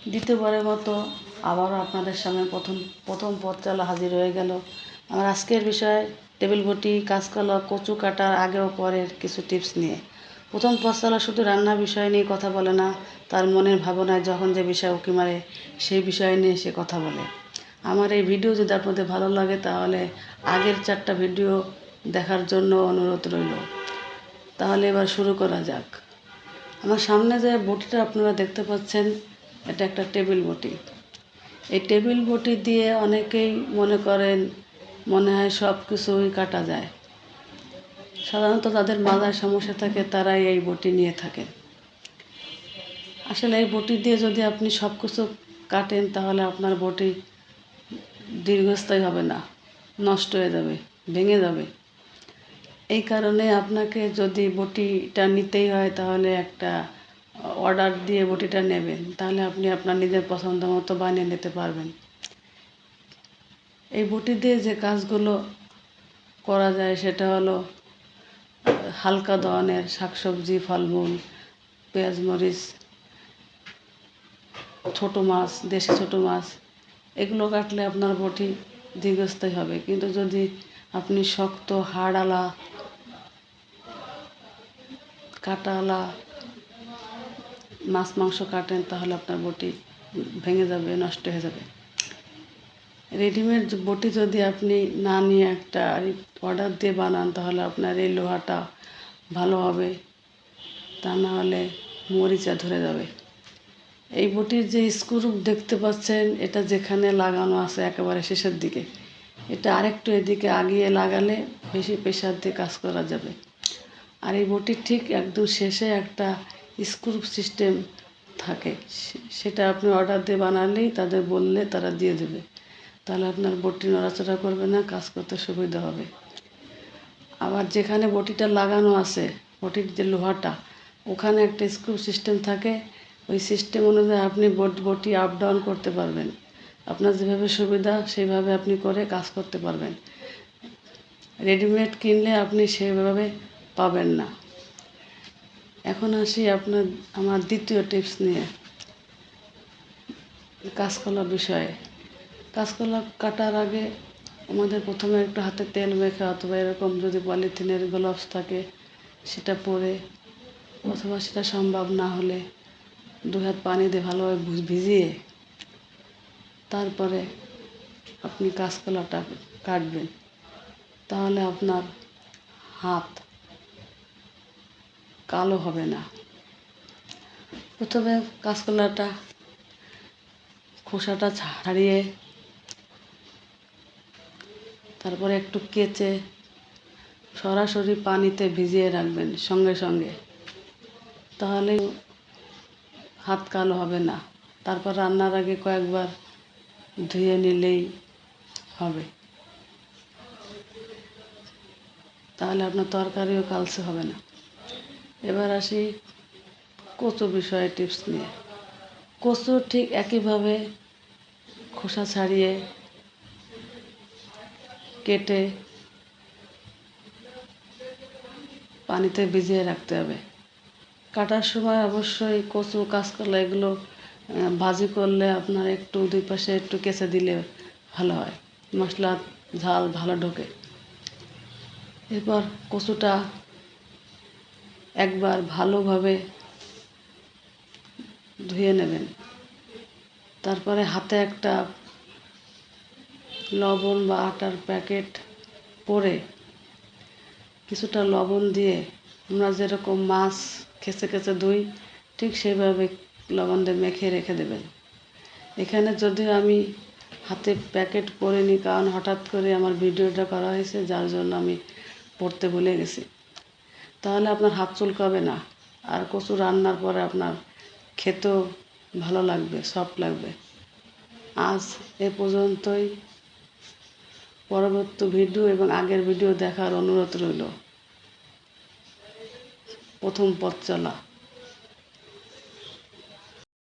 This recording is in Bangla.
দ্বিতীয়বারের মতো আবারও আপনাদের সামনে প্রথম পথ চলা হাজির হয়ে গেল। আমার আজকের বিষয় টেবিল বটি, কাঁচকলা, কচু কাটার আগে ও পরের কিছু টিপস নিয়ে। প্রথম পথ চলা শুধু রান্নার বিষয় নিয়ে কথা বলে না, তার মনের ভাবনায় যখন যে বিষয় উঁকি মারে সেই বিষয় নিয়ে সে কথা বলে। আমার এই ভিডিও যদি আপনাদের ভালো লাগে তাহলে আগের 4টা ভিডিও দেখার জন্য অনুরোধ রইল। তাহলে এবার শুরু করা যাক। আমার সামনে যে বটিটা আপনারা দেখতে পাচ্ছেন, এটা একটা টেবিল বটি। এই টেবিল বটি দিয়ে অনেকেই মনে হয় সব কিছুই কাটা যায়। সাধারণত যাদের মাথায় সমস্যা থাকে তারাই এই বটি নিয়ে থাকে। আসলে এই বটি দিয়ে যদি আপনি সব কিছু কাটেন তাহলে আপনার বটি দীর্ঘস্থায়ী হবে না, নষ্ট হয়ে যাবে, ভেঙে যাবে। এই কারণে আপনাকে যদি বটিটা নিতেই হয় তাহলে একটা অর্ডার দিয়ে বটিটা নেবেন, তাহলে আপনি আপনার নিজের পছন্দ মতো বানিয়ে নিতে পারবেন। এই বটি দিয়ে যে কাজগুলো করা যায় সেটা হলো হালকা ধরনের শাকসবজি, ফলমূল, পেঁয়াজ, মরিচ, ছোটো মাছ, দেশি ছোটো মাছ, এগুলো কাটলে আপনার বটি দীর্ঘস্থায়ী হবে। কিন্তু যদি আপনি শক্ত হাড়ওয়ালা, কাঁটাওয়ালা মাছ মাংস কাটেন তাহলে আপনার বটি ভেঙে যাবে, নষ্ট হয়ে যাবে। রেডিমেড বটি যদি আপনি না নিয়ে একটা অর্ডার দিয়ে বানান তাহলে আপনার এই লোহাটা ভালো হবে, তা না হলে মরিচা ধরে যাবে। এই বটির যে স্ক্রু দেখতে পাচ্ছেন, এটা যেখানে লাগানো আছে একেবারে শেষের দিকে, এটা আরেকটু এদিকে আগিয়ে লাগালে বেশি প্রেশার দিয়ে কাজ করা যাবে। আর এই বটির ঠিক একদম শেষে একটা স্ক্রু সিস্টেম থাকে, সেটা আপনি অর্ডার দিয়ে বানালেই তাদের বললে তারা দিয়ে দেবে। তাহলে আপনার বটি নড়াচড়া করবে না, কাজ করতে সুবিধা হবে। আবার যেখানে বটিটা লাগানো আছে, বটির যে লোহাটা, ওখানে একটা স্ক্রু সিস্টেম থাকে। ওই সিস্টেম অনুযায়ী আপনি বটি আপ ডাউন করতে পারবেন। আপনার যেভাবে সুবিধা সেইভাবে আপনি করে কাজ করতে পারবেন। রেডিমেড কিনলে আপনি সেভাবে পাবেন না। এখন আসি আমার দ্বিতীয় টিপস নিয়ে, কাঁচকলা বিষয়ে। কাঁচকলা কাটার আগে আমাদের প্রথমে একটু হাতে তেল মেখে অথবা এরকম যদি পলিথিনের গ্লাভস থাকে সেটা পরে, অথবা সেটা সম্ভব না হলে 2 হাত পানি দিয়ে ভালোভাবে ভিজিয়ে তারপরে আপনি কাঁচকলাটা কাটবেন। তাহলে আপনার হাত কালো হবে না। প্রথমে কাঁচকলাটা খোসাটা ছাড়িয়ে তারপরে একটু কেচে সরাসরি পানিতে ভিজিয়ে রাখবেন সঙ্গে সঙ্গে, তাহলে হাত কালো হবে না। তারপর রান্নার আগে কয়েকবার ধুয়ে নিলেই হবে, তাহলে আপনার তরকারিও কালচে হবে না। এবার আসি কচু বিষয়ে টিপস নিয়ে। কচু ঠিক একইভাবে খোসা ছাড়িয়ে কেটে পানিতে ভিজিয়ে রাখতে হবে। কাটার সময় অবশ্যই কচু, কাঁচকলা এগুলো ভাজি করলে আপনার একটু 2 পাশে একটু কেচে দিলে ভালো হয়, মশলার ঝাল ভালো ঢোকে। এরপর কচুটা একবার ভালোভাবে ধুয়ে নেবেন। তারপরে হাতে একটা লবণ বা আটার প্যাকেট পরে কিছুটা লবণ দিয়ে আমরা যেরকম মাছ খেচে খেচে ধুই ঠিক সেইভাবে লবণ দিয়ে মেখে রেখে দেবেন। এখানে যদিও আমি হাতে প্যাকেট পরিনি, কারণ হঠাৎ করে আমার ভিডিওটা করা হয়েছে, যার জন্য আমি পড়তে ভুলে গেছি। তাহলে আপনার হাত চুলকাবে না, আর কচু রান্নার পরে আপনার খেতেও ভালো লাগবে, সফট লাগবে। আজ এ পর্যন্তই। পরবর্তী ভিডিও এবং আগের ভিডিও দেখার অনুরোধ রইল। প্রথম পথ চলা।